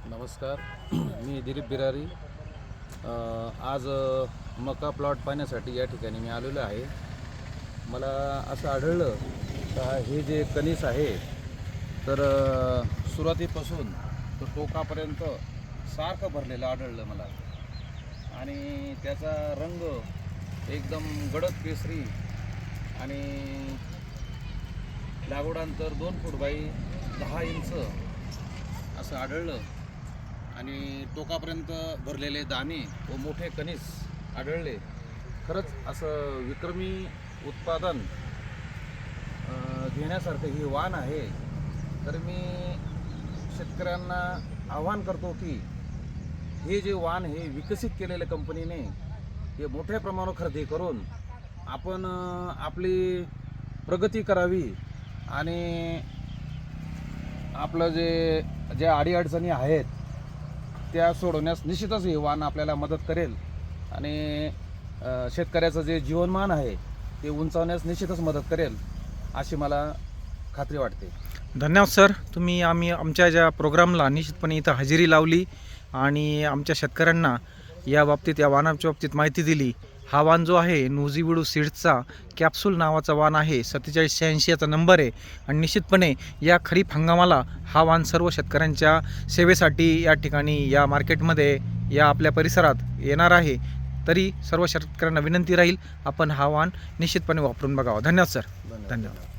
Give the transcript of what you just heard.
नमस्कार. मी दिलीप बिरारी. आज मका प्लॉट पाहण्यासाठी या ठिकाणी मी आलेलो आहे. मला असं आढळलं का हे जे कणीस आहे तर सुरुवातीपासून तर टोकापर्यंत सारखं भरलेलं आढळलं मला आणि त्याचा रंग एकदम गडद केसरी आणि लागवडांतर 2 फूट बाय 10 इंच असं आढळलं आणि टोकापर्यंत भरलेले दाणे व मोठे कणीस आढळले. खरंच असं विक्रमी उत्पादन घेण्यासारखं ही वाण आहे. तर मी शेतकऱ्यांना आवाहन करतो की हे जे वाण हे विकसित केलेल्या कंपनीने हे मोठ्या प्रमाणावर खरेदी करून आपण आपली प्रगती करावी आणि आपलं ज्या अडीअडचणी आहेत त्या सोडवण्यास निश्चितच हे वाण आपल्याला मदत करेल आणि शेतकऱ्याचं जे जीवनमान आहे ते उंचावण्यास निश्चितच मदत करेल अशी मला खात्री वाटते. धन्यवाद सर. तुम्ही आमच्या ज्या प्रोग्रामला निश्चितपणे इथं हजेरी लावली आणि आमच्या शेतकऱ्यांना या बाबतीत या वाणाच्या बाबतीत माहिती दिली. हा वाण जो आहे नुझीविडू सीड्सचा कॅप्सूल नावाचा वाण आहे. 4786 याचा नंबर आहे आणि निश्चितपणे या खरीप हंगामाला हा वाण सर्व शेतकऱ्यांच्या सेवेसाठी या ठिकाणी या मार्केटमध्ये या आपल्या परिसरात येणार आहे. तरी सर्व शेतकऱ्यांना विनंती राहील आपण हा वाण निश्चितपणे वापरून बघावा. धन्यवाद सर. धन्यवाद.